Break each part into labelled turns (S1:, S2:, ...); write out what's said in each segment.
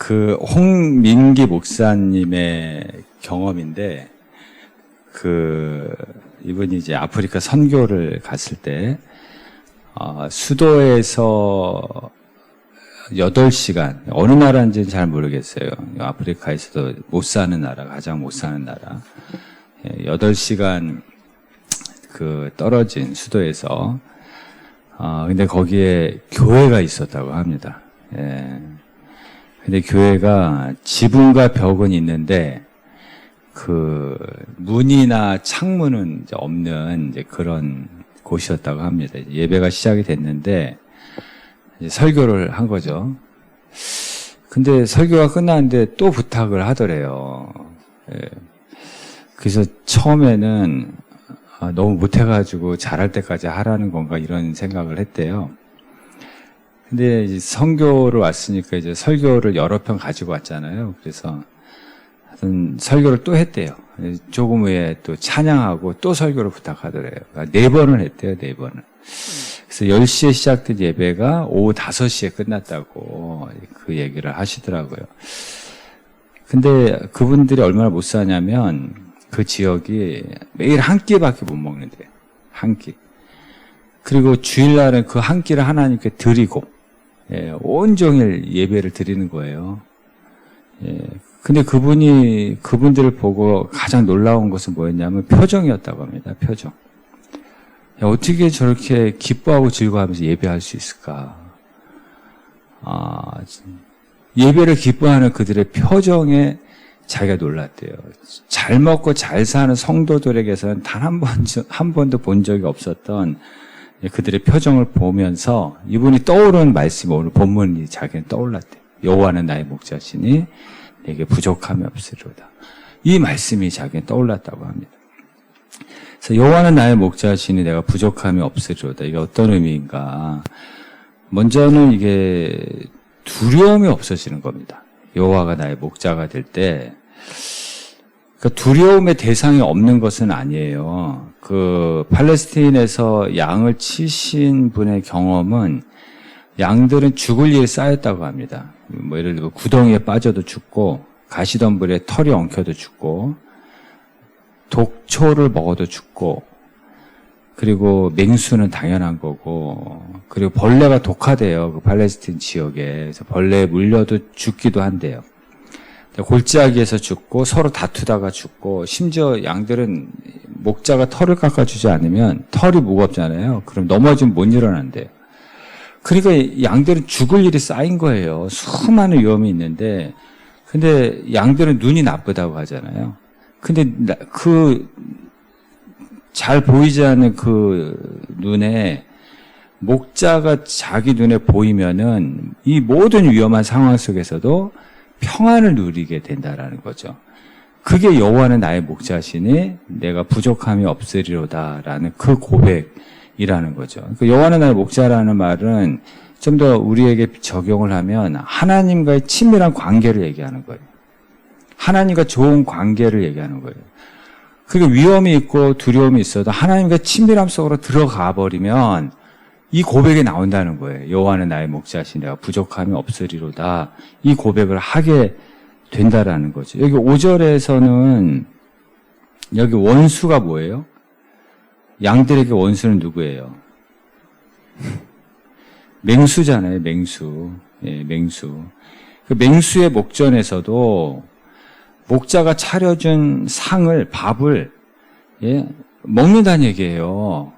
S1: 그 홍민기 목사님의 경험인데, 이분이 이제 아프리카 선교를 갔을 때, 수도에서 8시간, 어느 나라인지는 잘 모르겠어요. 아프리카에서도 못 사는 나라, 가장 못 사는 나라. 8시간 떨어진 수도에서, 근데 거기에 교회가 있었다고 합니다. 예. 근데 교회가 지붕과 벽은 있는데, 문이나 창문은 이제 없는 이제 그런 곳이었다고 합니다. 예배가 시작이 됐는데, 이제 설교를 한 거죠. 근데 설교가 끝났는데 또 부탁을 하더래요. 예. 그래서 처음에는 너무 못해가지고 잘할 때까지 하라는 건가 이런 생각을 했대요. 근데 이제 선교를 왔으니까 이제 설교를 여러 편 가지고 왔잖아요. 그래서 하여튼 설교를 또 했대요. 조금 후에 또 찬양하고 또 설교를 부탁하더래요. 그러니까 4번을 했대요, 4번을. 그래서 10시에 시작된 예배가 오후 5시에 끝났다고 그 얘기를 하시더라고요. 근데 그분들이 얼마나 못 사냐면 그 지역이 매일 한 끼밖에 못 먹는데요. 한 끼. 그리고 주일날은 그 한 끼를 하나님께 드리고, 온종일 예배를 드리는 거예요. 근데 그분들을 보고 가장 놀라운 것은 뭐였냐면 표정이었다고 합니다. 표정. 어떻게 저렇게 기뻐하고 즐거워하면서 예배할 수 있을까? 예배를 기뻐하는 그들의 표정에 자기가 놀랐대요. 잘 먹고 잘 사는 성도들에게서는 단 한 번도 본 적이 없었던 그들의 표정을 보면서 이분이 떠오르는 말씀이 오늘 본문이 자기는 떠올랐대요. 여호와는 나의 목자시니 내게 부족함이 없으리로다. 이 말씀이 자기는 떠올랐다고 합니다. 그래서 여호와는 나의 목자시니 내가 부족함이 없으리로다. 이게 어떤 의미인가? 먼저는 이게 두려움이 없어지는 겁니다. 여호와가 나의 목자가 될 때, 그러니까 두려움의 대상이 없는 것은 아니에요. 팔레스타인에서 양을 치신 분의 경험은 양들은 죽을 일이 쌓였다고 합니다. 뭐 예를 들어 구덩이에 빠져도 죽고, 가시덤불에 털이 엉켜도 죽고, 독초를 먹어도 죽고, 그리고 맹수는 당연한 거고, 그리고 벌레가 독하대요. 그 팔레스타인 지역에. 그래서 벌레에 물려도 죽기도 한대요. 골짜기에서 죽고, 서로 다투다가 죽고, 심지어 양들은 목자가 털을 깎아주지 않으면 털이 무겁잖아요. 그럼 넘어지면 못 일어난대요. 그러니까 양들은 죽을 일이 쌓인 거예요. 수많은 위험이 있는데, 근데 양들은 눈이 나쁘다고 하잖아요. 근데 잘 보이지 않는 그 눈에 목자가 자기 눈에 보이면은 이 모든 위험한 상황 속에서도 평안을 누리게 된다라는 거죠. 그게 여호와는 나의 목자시니 내가 부족함이 없으리로다라는 그 고백이라는 거죠. 그러니까 여호와는 나의 목자라는 말은 좀 더 우리에게 적용을 하면 하나님과의 친밀한 관계를 얘기하는 거예요. 하나님과 좋은 관계를 얘기하는 거예요. 그리고 위험이 있고 두려움이 있어도 하나님과 친밀함 속으로 들어가 버리면 이 고백이 나온다는 거예요. 여호와는 나의 목자시니 내가 부족함이 없으리로다. 이 고백을 하게 된다라는 거죠. 여기 5절에서는 여기 원수가 뭐예요? 양들에게 원수는 누구예요? 맹수잖아요. 맹수. 예, 맹수. 그 맹수의 목전에서도 목자가 차려준 상을, 밥을, 먹는다는 얘기예요.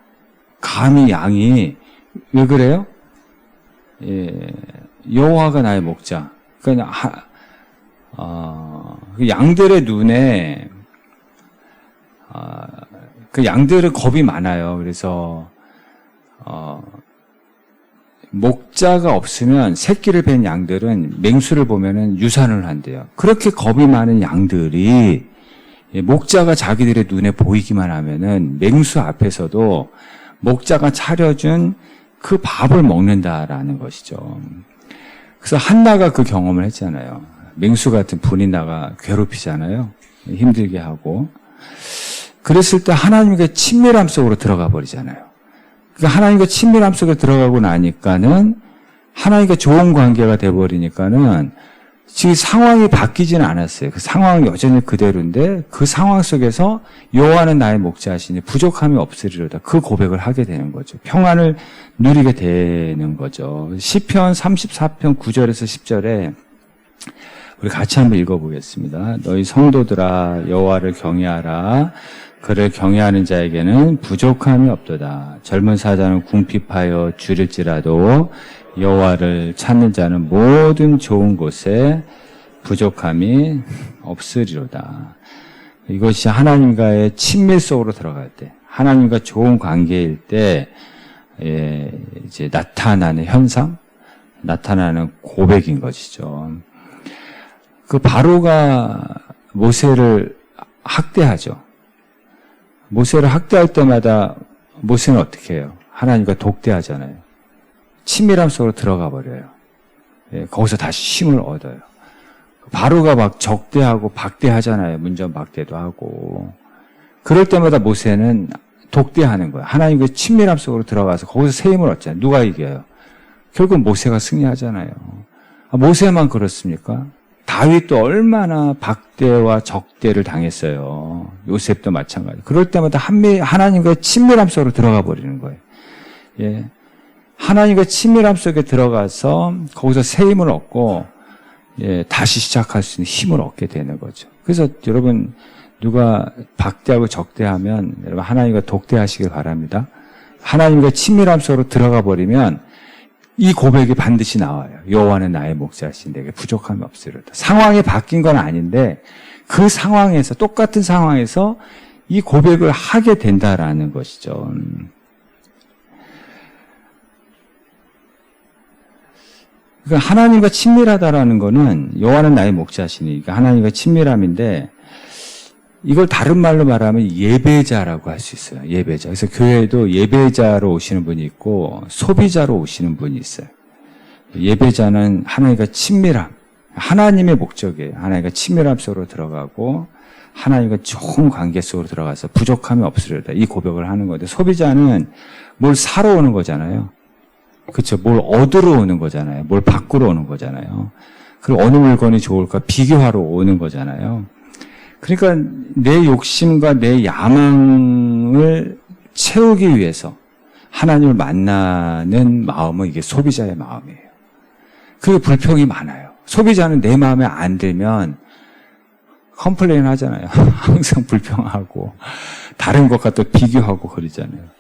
S1: 감히 양이. 왜 그래요? 여호와가 나의 목자. 그러니까, 양들의 눈에, 그 양들은 겁이 많아요. 그래서, 목자가 없으면 새끼를 뺀 양들은 맹수를 보면은 유산을 한대요. 그렇게 겁이 많은 양들이 목자가 자기들의 눈에 보이기만 하면은 맹수 앞에서도 목자가 차려준 그 밥을 먹는다라는 것이죠. 그래서 한나가 그 경험을 했잖아요. 맹수 같은 분이나가 괴롭히잖아요. 힘들게 하고. 그랬을 때 하나님과의 친밀함 속으로 들어가 버리잖아요. 그러니까 하나님과 친밀함 속에 들어가고 나니까는 하나님과 좋은 관계가 돼버리니까는 지금 상황이 바뀌지는 않았어요. 그 상황은 여전히 그대로인데 그 상황 속에서 여호와는 나의 목자시니 부족함이 없으리로다. 그 고백을 하게 되는 거죠. 평안을 누리게 되는 거죠. 시편 34편 9절에서 10절에 우리 같이 한번 읽어보겠습니다. 너희 성도들아 여호와를 경외하라. 그를 경외하는 자에게는 부족함이 없도다. 젊은 사자는 궁핍하여 줄일지라도 여호와를 찾는 자는 모든 좋은 곳에 부족함이 없으리로다. 이것이 하나님과의 친밀 속으로 들어갈 때, 하나님과 좋은 관계일 때 이제 나타나는 현상, 나타나는 고백인 것이죠. 그 바로가 모세를 학대하죠. 모세를 학대할 때마다 모세는 어떻게 해요? 하나님과 독대하잖아요. 친밀함 속으로 들어가 버려요. 거기서 다시 힘을 얻어요. 바로가 막 적대하고 박대하잖아요. 문전박대도 하고. 그럴 때마다 모세는 독대하는 거예요. 하나님과 친밀함 속으로 들어가서 거기서 새 힘을 얻잖아요. 누가 이겨요? 결국 모세가 승리하잖아요. 모세만 그렇습니까? 다윗도 얼마나 박대와 적대를 당했어요. 요셉도 마찬가지. 그럴 때마다 하나님과 친밀함 속으로 들어가 버리는 거예요. 예. 하나님과 친밀함 속에 들어가서 거기서 새 힘을 얻고 다시 시작할 수 있는 힘을 얻게 되는 거죠. 그래서 여러분 누가 박대하고 적대하면 여러분 하나님과 독대하시길 바랍니다. 하나님과 친밀함 속으로 들어가 버리면 이 고백이 반드시 나와요. 여호와는 나의 목자신 내게 부족함이 없으리로다. 상황이 바뀐 건 아닌데 그 상황에서 똑같은 상황에서 이 고백을 하게 된다라는 것이죠. 그러니까 하나님과 친밀하다라는 거는 여호와는 나의 목자시니까 하나님과 친밀함인데 이걸 다른 말로 말하면 예배자라고 할 수 있어요. 예배자. 그래서 교회에도 예배자로 오시는 분이 있고 소비자로 오시는 분이 있어요. 예배자는 하나님과 친밀함, 하나님의 목적이에요. 하나님과 친밀함 속으로 들어가고 하나님과 좋은 관계 속으로 들어가서 부족함이 없으리로다. 이 고백을 하는 건데 소비자는 뭘 사러 오는 거잖아요. 그렇죠. 뭘 얻으러 오는 거잖아요. 뭘 바꾸러 오는 거잖아요. 그리고 어느 물건이 좋을까 비교하러 오는 거잖아요. 그러니까 내 욕심과 내 야망을 채우기 위해서 하나님을 만나는 마음은 이게 소비자의 마음이에요. 그게 불평이 많아요. 소비자는 내 마음에 안 들면 컴플레인 하잖아요. 항상 불평하고 다른 것과 또 비교하고 그러잖아요.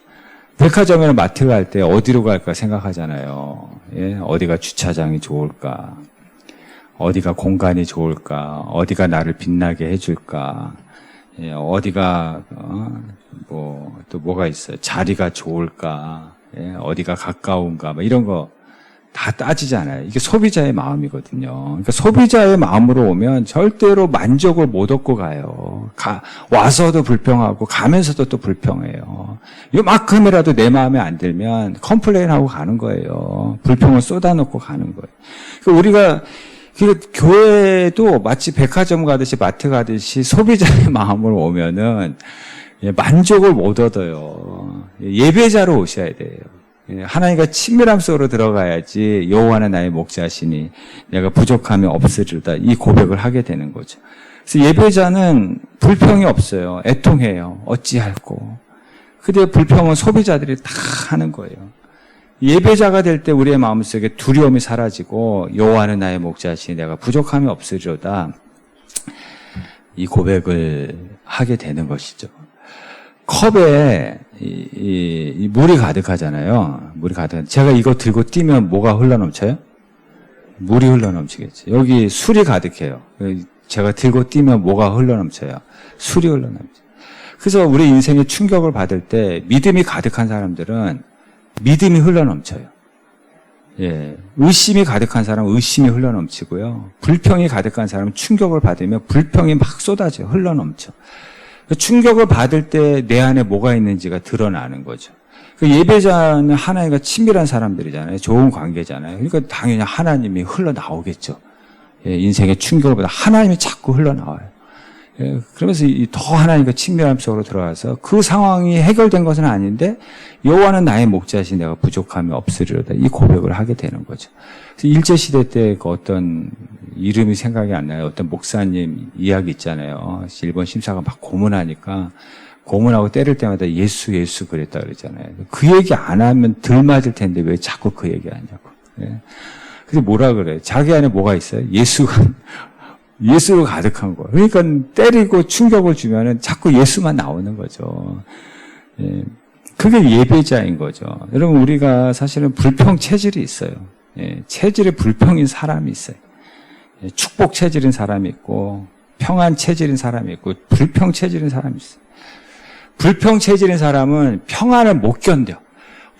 S1: 백화점이나 마트 갈 때 어디로 갈까 생각하잖아요. 예? 어디가 주차장이 좋을까? 어디가 공간이 좋을까? 어디가 나를 빛나게 해줄까? 예, 어디가 또 뭐가 있어요? 자리가 좋을까? 예, 어디가 가까운가? 뭐 이런 거 다 따지잖아요. 이게 소비자의 마음이거든요. 그러니까 소비자의 마음으로 오면 절대로 만족을 못 얻고 가요. 와서도 불평하고 가면서도 또 불평해요. 이만큼이라도 내 마음에 안 들면 컴플레인하고 가는 거예요. 불평을 쏟아놓고 가는 거예요. 그러니까 우리가 교회도 마치 백화점 가듯이 마트 가듯이 소비자의 마음으로 오면은 만족을 못 얻어요. 예배자로 오셔야 돼요. 하나님과 친밀함 속으로 들어가야지 여호와는 나의 목자시니 내가 부족함이 없으리로다. 이 고백을 하게 되는 거죠. 그래서 예배자는 불평이 없어요. 애통해요. 어찌할꼬. 근데 불평은 소비자들이 다 하는 거예요. 예배자가 될 때 우리의 마음속에 두려움이 사라지고 여호와는 나의 목자시니 내가 부족함이 없으리로다. 이 고백을 하게 되는 것이죠. 컵에 이 물이 가득하잖아요. 물이 가득. 제가 이거 들고 뛰면 뭐가 흘러넘쳐요? 물이 흘러넘치겠죠. 여기 술이 가득해요. 제가 들고 뛰면 뭐가 흘러넘쳐요? 술이 흘러넘쳐요. 그래서 우리 인생에 충격을 받을 때 믿음이 가득한 사람들은 믿음이 흘러넘쳐요. 예. 의심이 가득한 사람은 의심이 흘러넘치고요. 불평이 가득한 사람은 충격을 받으면 불평이 막 쏟아져요. 흘러넘쳐. 충격을 받을 때 내 안에 뭐가 있는지가 드러나는 거죠. 예배자는 하나님과 친밀한 사람들이잖아요. 좋은 관계잖아요. 그러니까 당연히 하나님이 흘러나오겠죠. 예, 인생의 충격을 받아 하나님이 자꾸 흘러나와요. 예, 그러면서 더 하나님과 친밀함 속으로 들어가서 그 상황이 해결된 것은 아닌데 여호와는 나의 목자시 내가 부족함이 없으리로다. 이 고백을 하게 되는 거죠. 그래서 일제시대 때 그 어떤 이름이 생각이 안 나요. 어떤 목사님 이야기 있잖아요. 일본 심사가 막 고문하니까 고문하고 때릴 때마다 예수 예수 그랬다 그랬잖아요. 그 얘기 안 하면 덜 맞을 텐데 왜 자꾸 그 얘기 하냐고. 예. 근데 뭐라 그래? 자기 안에 뭐가 있어요? 예수로 가득한 거. 그러니까 때리고 충격을 주면은 자꾸 예수만 나오는 거죠. 예. 그게 예배자인 거죠. 여러분, 우리가 사실은 불평 체질이 있어요. 예. 체질에 불평인 사람이 있어요. 예. 축복 체질인 사람이 있고, 평안 체질인 사람이 있고, 불평 체질인 사람이 있어요. 불평 체질인 사람은 평안을 못 견뎌.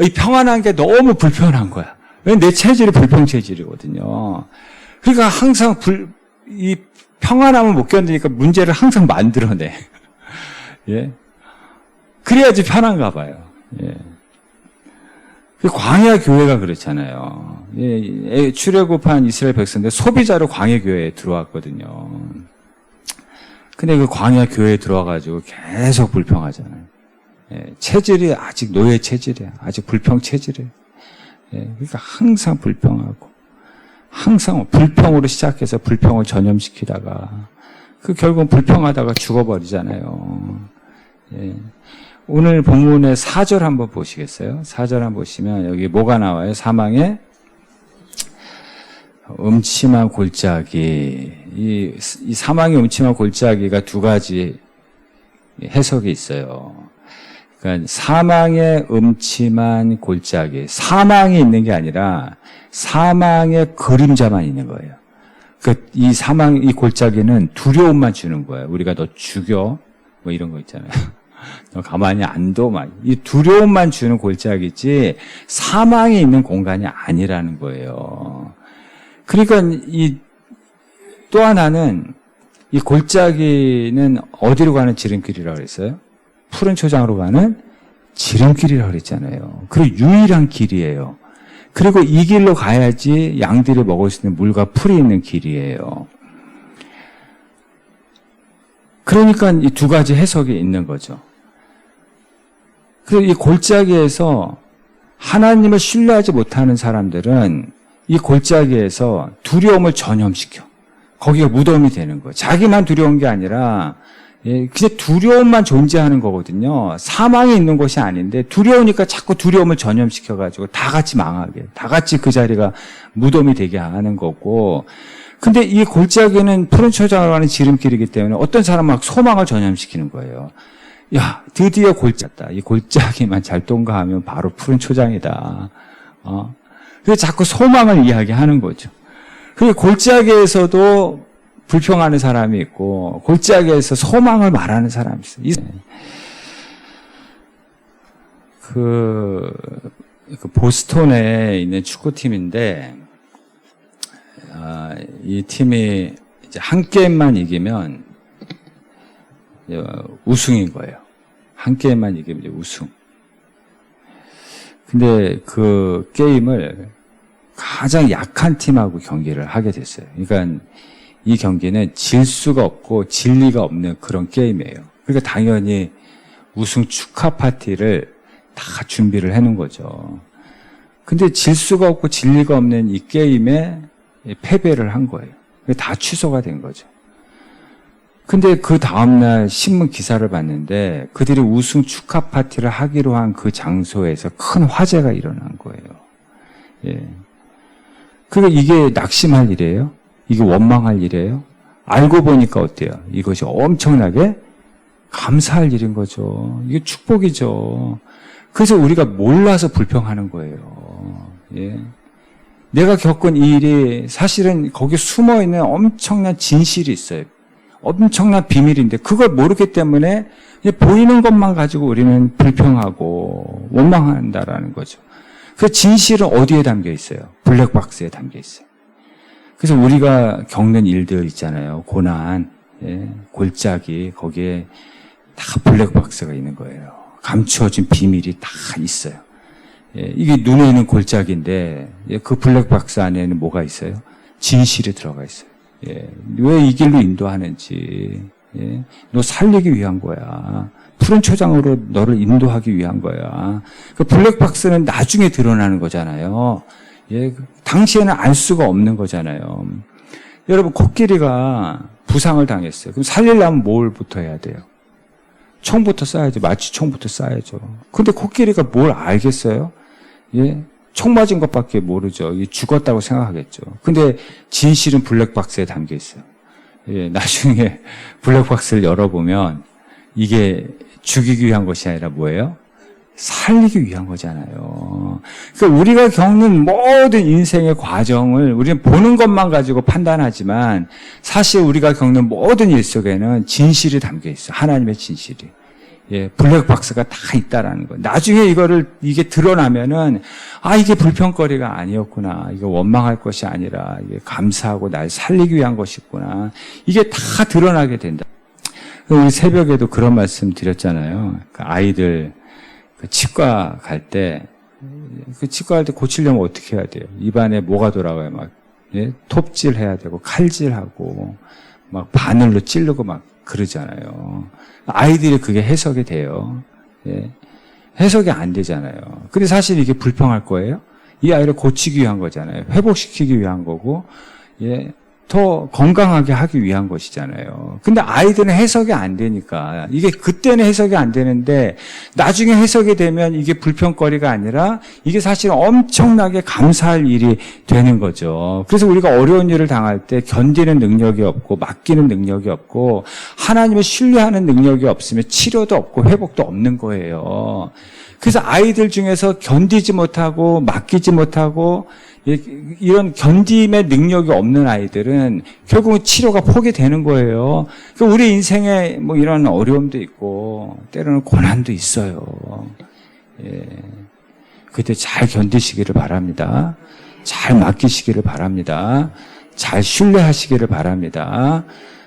S1: 이 평안한 게 너무 불편한 거야. 왜? 내 체질이 불평 체질이거든요. 그러니까 항상 이 평안함을 못 견디니까 문제를 항상 만들어내. 예. 그래야지 편한가 봐요. 예. 광야 교회가 그렇잖아요. 예. 출애굽한 이스라엘 백성들 소비자로 광야 교회에 들어왔거든요. 근데 그 광야 교회에 들어와가지고 계속 불평하잖아요. 예. 체질이 아직 노예 체질이야. 아직 불평 체질이에요. 예. 그러니까 항상 불평하고. 항상 불평으로 시작해서 불평을 전염시키다가 결국 불평하다가 죽어버리잖아요. 예. 오늘 본문의 4절 한번 보시겠어요? 4절 한번 보시면 여기 뭐가 나와요? 사망의 음침한 골짜기. 이 사망의 음침한 골짜기가 두 가지 해석이 있어요. 그러니까 사망의 음침한 골짜기. 사망이 있는 게 아니라 사망의 그림자만 있는 거예요. 이 골짜기는 두려움만 주는 거예요. 우리가 너 죽여. 뭐 이런 거 있잖아요. 너 가만히 안 둬. 이 두려움만 주는 골짜기지 사망이 있는 공간이 아니라는 거예요. 그러니까 또 하나는 이 골짜기는 어디로 가는 지름길이라고 그랬어요? 푸른 초장으로 가는 지름길이라고 그랬잖아요. 그리고 유일한 길이에요. 그리고 이 길로 가야지 양들이 먹을 수 있는 물과 풀이 있는 길이에요. 그러니까 이 두 가지 해석이 있는 거죠. 그래서 이 골짜기에서 하나님을 신뢰하지 못하는 사람들은 이 골짜기에서 두려움을 전염시켜. 거기가 무덤이 되는 거예요. 자기만 두려운 게 아니라 그냥 두려움만 존재하는 거거든요. 사망이 있는 곳이 아닌데 두려우니까 자꾸 두려움을 전염시켜가지고 다 같이 망하게, 다 같이 그 자리가 무덤이 되게 하는 거고. 근데 이 골짜기는 푸른 초장으로 가는 지름길이기 때문에 어떤 사람은 막 소망을 전염시키는 거예요. 야, 드디어 골짜기다. 이 골짜기만 잘 통과하면 바로 푸른 초장이다. 그래서 자꾸 소망을 이야기하는 거죠. 그리고 골짜기에서도 불평하는 사람이 있고 골짜기에서 소망을 말하는 사람이 있어요. 그 보스턴에 있는 축구팀인데 이 팀이 이제 한 게임만 이기면 우승인 거예요. 한 게임만 이기면 이제 우승. 근데 그 게임을 가장 약한 팀하고 경기를 하게 됐어요. 그러니까 이 경기는 질 수가 없고 진리가 없는 그런 게임이에요. 그러니까 당연히 우승 축하 파티를 다 준비를 해놓은 거죠. 근데 질 수가 없고 진리가 없는 이 게임에 패배를 한 거예요. 다 취소가 된 거죠. 근데 그 다음날 신문 기사를 봤는데 그들이 우승 축하 파티를 하기로 한 그 장소에서 큰 화재가 일어난 거예요. 예. 그러니까 이게 낙심할 일이에요? 이게 원망할 일이에요? 알고 보니까 어때요? 이것이 엄청나게 감사할 일인 거죠. 이게 축복이죠. 그래서 우리가 몰라서 불평하는 거예요. 예. 내가 겪은 이 일이 사실은 거기에 숨어있는 엄청난 진실이 있어요. 엄청난 비밀인데 그걸 모르기 때문에 보이는 것만 가지고 우리는 불평하고 원망한다라는 거죠. 그 진실은 어디에 담겨 있어요? 블랙박스에 담겨 있어요. 그래서 우리가 겪는 일들 있잖아요. 고난, 골짜기, 거기에 다 블랙박스가 있는 거예요. 감추어진 비밀이 다 있어요. 이게 눈에 있는 골짜기인데 그 블랙박스 안에는 뭐가 있어요? 진실이 들어가 있어요. 왜 이 길로 인도하는지, 너 살리기 위한 거야. 푸른 초장으로 너를 인도하기 위한 거야. 그 블랙박스는 나중에 드러나는 거잖아요. 당시에는 알 수가 없는 거잖아요. 여러분, 코끼리가 부상을 당했어요. 그럼 살리려면 뭘부터 해야 돼요? 총부터 쏴야죠. 마취 총부터 쏴야죠. 근데 코끼리가 뭘 알겠어요? 예? 총 맞은 것밖에 모르죠. 죽었다고 생각하겠죠. 근데 진실은 블랙박스에 담겨 있어요. 예, 나중에 블랙박스를 열어보면 이게 죽이기 위한 것이 아니라 뭐예요? 살리기 위한 거잖아요. 그러니까 우리가 겪는 모든 인생의 과정을 우리는 보는 것만 가지고 판단하지만 사실 우리가 겪는 모든 일 속에는 진실이 담겨 있어요. 하나님의 진실이. 예, 블랙박스가 다 있다라는 거. 나중에 이게 드러나면은, 이게 불평거리가 아니었구나. 이게 원망할 것이 아니라, 이게 감사하고 날 살리기 위한 것이구나. 이게 다 드러나게 된다. 우리 새벽에도 그런 말씀 드렸잖아요. 아이들, 치과 갈 때, 치과 갈 때 고치려면 어떻게 해야 돼요? 입안에 뭐가 돌아가요? 막, 예? 톱질 해야 되고, 칼질하고, 막 바늘로 찌르고 막 그러잖아요. 아이들이 그게 해석이 돼요. 예. 해석이 안 되잖아요. 근데 사실 이게 불평할 거예요? 이 아이를 고치기 위한 거잖아요. 회복시키기 위한 거고, 예. 더 건강하게 하기 위한 것이잖아요. 근데 아이들은 해석이 안 되니까, 이게 그때는 해석이 안 되는데, 나중에 해석이 되면 이게 불평거리가 아니라, 이게 사실 엄청나게 감사할 일이 되는 거죠. 그래서 우리가 어려운 일을 당할 때 견디는 능력이 없고, 맡기는 능력이 없고, 하나님을 신뢰하는 능력이 없으면 치료도 없고, 회복도 없는 거예요. 그래서 아이들 중에서 견디지 못하고, 맡기지 못하고, 이런 견딤의 능력이 없는 아이들은 결국은 치료가 포기되는 거예요. 그러니까 우리 인생에 뭐 이런 어려움도 있고 때로는 고난도 있어요. 예. 그때 잘 견디시기를 바랍니다. 잘 맡기시기를 바랍니다. 잘 신뢰하시기를 바랍니다.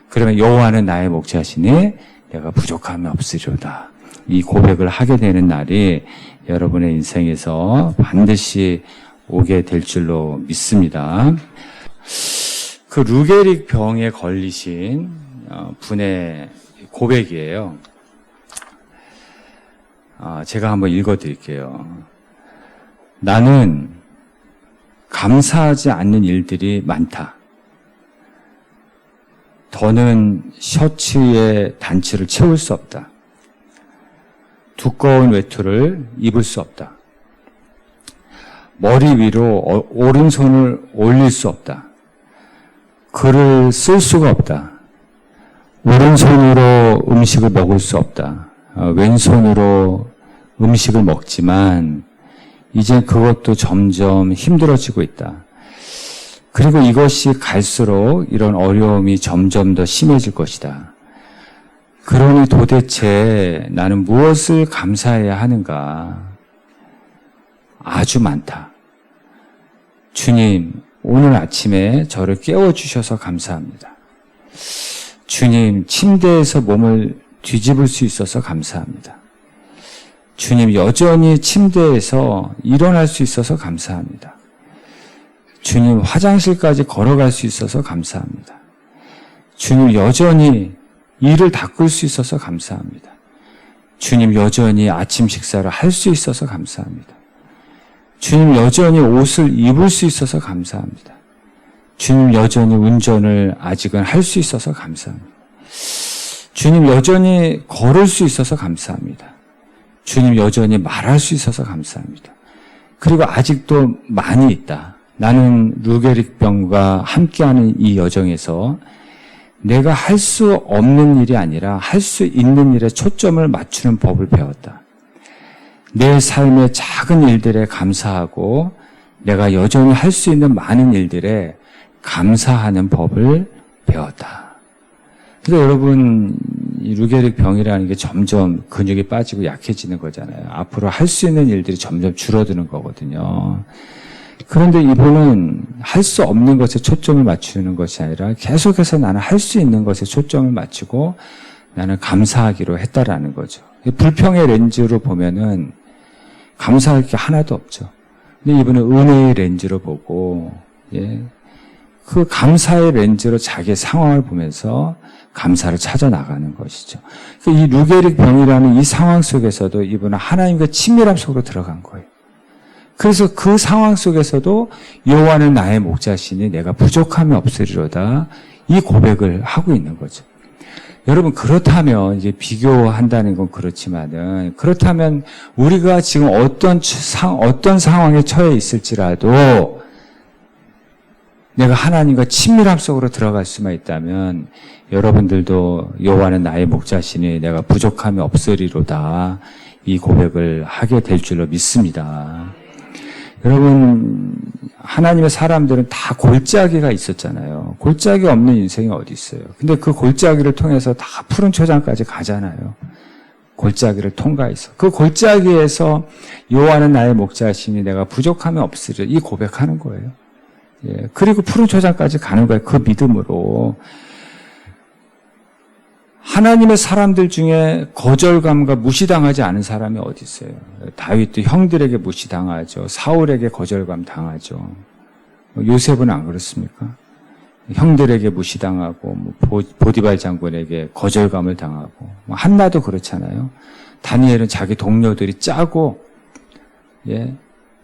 S1: 그러면 여호와는 나의 목자시니 내가 부족함이 없으리로다. 이 고백을 하게 되는 날이 여러분의 인생에서 반드시 오게 될 줄로 믿습니다. 그 루게릭 병에 걸리신 분의 고백이에요. 제가 한번 읽어드릴게요. 나는 감사하지 않는 일들이 많다. 더는 셔츠의 단추를 채울 수 없다. 두꺼운 외투를 입을 수 없다. 머리 위로 오른손을 올릴 수 없다. 글을 쓸 수가 없다. 오른손으로 음식을 먹을 수 없다. 왼손으로 음식을 먹지만 이제 그것도 점점 힘들어지고 있다. 그리고 이것이 갈수록 이런 어려움이 점점 더 심해질 것이다. 그러니 도대체 나는 무엇을 감사해야 하는가? 아주 많다. 주님, 오늘 아침에 저를 깨워주셔서 감사합니다. 주님, 침대에서 몸을 뒤집을 수 있어서 감사합니다. 주님, 여전히 침대에서 일어날 수 있어서 감사합니다. 주님, 화장실까지 걸어갈 수 있어서 감사합니다. 주님, 여전히 이를 닦을 수 있어서 감사합니다. 주님, 여전히 아침 식사를 할 수 있어서 감사합니다. 주님, 여전히 옷을 입을 수 있어서 감사합니다. 주님, 여전히 운전을 아직은 할 수 있어서 감사합니다. 주님, 여전히 걸을 수 있어서 감사합니다. 주님, 여전히 말할 수 있어서 감사합니다. 그리고 아직도 많이 있다. 나는 루게릭 병과 함께하는 이 여정에서 내가 할 수 없는 일이 아니라 할 수 있는 일에 초점을 맞추는 법을 배웠다. 내 삶의 작은 일들에 감사하고 내가 여전히 할 수 있는 많은 일들에 감사하는 법을 배웠다. 그래서 여러분, 이 루게릭 병이라는 게 점점 근육이 빠지고 약해지는 거잖아요. 앞으로 할 수 있는 일들이 점점 줄어드는 거거든요. 그런데 이분은 할 수 없는 것에 초점을 맞추는 것이 아니라 계속해서 나는 할 수 있는 것에 초점을 맞추고 나는 감사하기로 했다라는 거죠. 불평의 렌즈로 보면은 감사할 게 하나도 없죠. 근데 이분은 은혜의 렌즈로 보고, 예, 그 감사의 렌즈로 자기의 상황을 보면서 감사를 찾아 나가는 것이죠. 이 루게릭 병이라는 이 상황 속에서도 이분은 하나님과 친밀함 속으로 들어간 거예요. 그래서 그 상황 속에서도 여호와는 나의 목자시니 내가 부족함이 없으리로다. 이 고백을 하고 있는 거죠. 여러분, 그렇다면 이제 비교한다는 건 그렇지만은, 그렇다면 우리가 지금 어떤 상황에 처해 있을지라도 내가 하나님과 친밀함 속으로 들어갈 수만 있다면 여러분들도 여호와는 나의 목자시니 내가 부족함이 없으리로다. 이 고백을 하게 될 줄로 믿습니다. 여러분, 하나님의 사람들은 다 골짜기가 있었잖아요. 골짜기 없는 인생이 어디 있어요. 근데 그 골짜기를 통해서 다 푸른 초장까지 가잖아요. 골짜기를 통과해서. 그 골짜기에서 여호와는 나의 목자시니 내가 부족함이 없으리라. 이 고백하는 거예요. 예, 그리고 푸른 초장까지 가는 거예요. 그 믿음으로. 하나님의 사람들 중에 거절감과 무시당하지 않은 사람이 어디 있어요? 다윗도 형들에게 무시당하죠. 사울에게 거절감 당하죠. 요셉은 안 그렇습니까? 형들에게 무시당하고 보디발 장군에게 거절감을 당하고 한나도 그렇잖아요. 다니엘은 자기 동료들이 짜고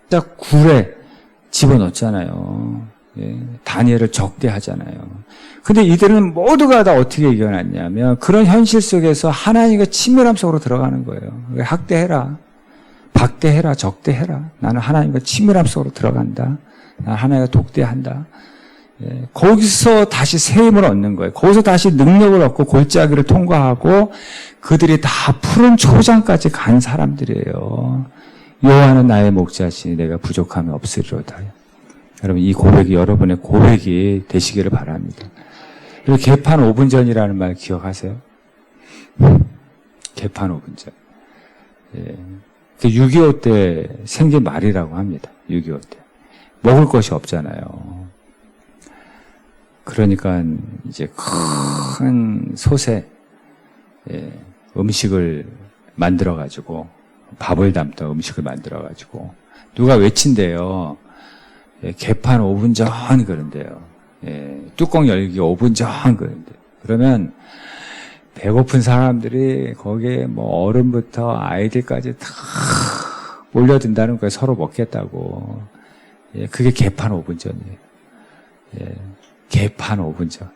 S1: 딱 굴에 집어넣었잖아요. 다니엘을 적대하잖아요. 근데 이들은 모두가 다 어떻게 이겨냈냐면 그런 현실 속에서 하나님과 친밀함 속으로 들어가는 거예요. 학대해라, 박대해라, 적대해라. 나는 하나님과 친밀함 속으로 들어간다. 나는 하나님과 독대한다. 거기서 다시 새 힘을 얻는 거예요. 거기서 다시 능력을 얻고 골짜기를 통과하고 그들이 다 푸른 초장까지 간 사람들이에요. 여호와는 나의 목자시니 내가 부족함이 없으리로다. 여러분, 이 고백이 여러분의 고백이 되시기를 바랍니다. 그리고 개판 5분 전이라는 말 기억하세요? 개판 5분 전. 예. 6.25 때 생긴 말이라고 합니다. 6.25 때. 먹을 것이 없잖아요. 그러니까 이제 큰 솥에 음식을 만들어가지고 밥을 담던 음식을 만들어가지고 누가 외친대요. 개판 5분 전 그런데요. 뚜껑 열기 5분 전 그런데요. 그러면 배고픈 사람들이 거기에 뭐 어른부터 아이들까지 다 몰려든다는 거예요. 서로 먹겠다고. 그게 개판 5분 전이에요. 개판 5분 전.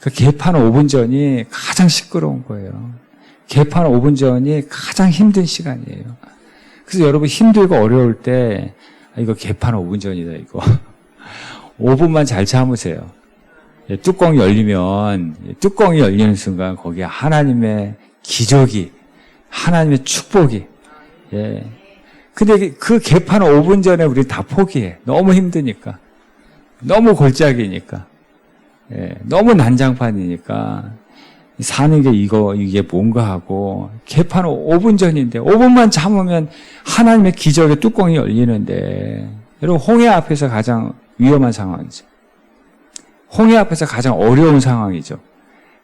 S1: 그 개판 5분 전이 가장 시끄러운 거예요. 개판 5분 전이 가장 힘든 시간이에요. 그래서 여러분 힘들고 어려울 때 이거 개판 5분 전이다 이거. 5분만 잘 참으세요. 뚜껑이 열리는 순간 거기에 하나님의 기적이, 하나님의 축복이. 근데 그 개판 5분 전에 우리 다 포기해. 너무 힘드니까. 너무 골짜기니까. 너무 난장판이니까. 사는 게 이게 뭔가 하고, 개판 5분 전인데, 5분만 참으면 하나님의 기적의 뚜껑이 열리는데, 여러분, 홍해 앞에서 가장 위험한 상황이죠. 홍해 앞에서 가장 어려운 상황이죠.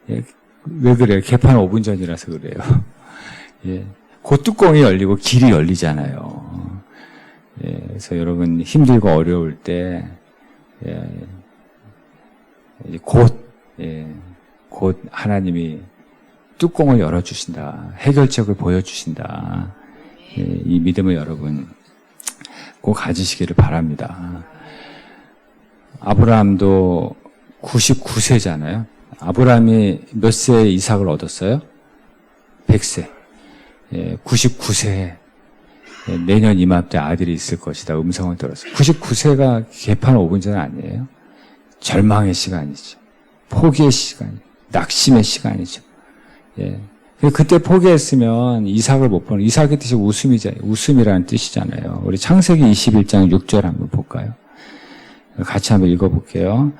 S1: 왜 그래요? 개판 5분 전이라서 그래요. 그 뚜껑이 열리고 길이 열리잖아요. 그래서 여러분, 힘들고 어려울 때, 곧 하나님이 뚜껑을 열어주신다. 해결책을 보여주신다. 이 믿음을 여러분 꼭 가지시기를 바랍니다. 아브라함도 99세잖아요. 아브라함이 몇 세에 이삭을 얻었어요? 100세. 99세에 내년 이맘때 아들이 있을 것이다. 음성을 들었어요. 99세가 개판 5분 전 아니에요? 절망의 시간이죠. 포기의 시간이죠. 낙심의 시간이죠. 그때 포기했으면 이삭을 못 보는, 이삭의 뜻이 웃음이라는 뜻이잖아요. 우리 창세기 21장 6절 한번 볼까요? 같이 한번 읽어볼게요.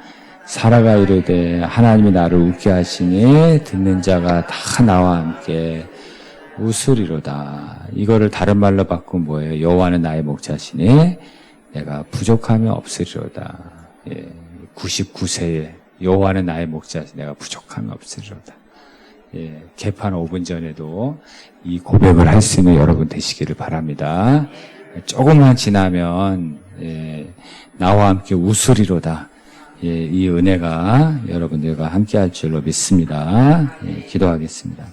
S1: 사라가 이르되 하나님이 나를 웃게 하시니 듣는 자가 다 나와 함께 웃으리로다. 이거를 다른 말로 바꾸면 뭐예요? 여호와는 나의 목자시니 내가 부족함이 없으리로다. 99세에 여호와는 나의 목자시니 내가 부족함이 없으리로다. 개판 5분 전에도 이 고백을 할 수 있는 여러분 되시기를 바랍니다. 조금만 지나면 나와 함께 웃으리로다. 이 은혜가 여러분들과 함께 할 줄로 믿습니다. 기도하겠습니다.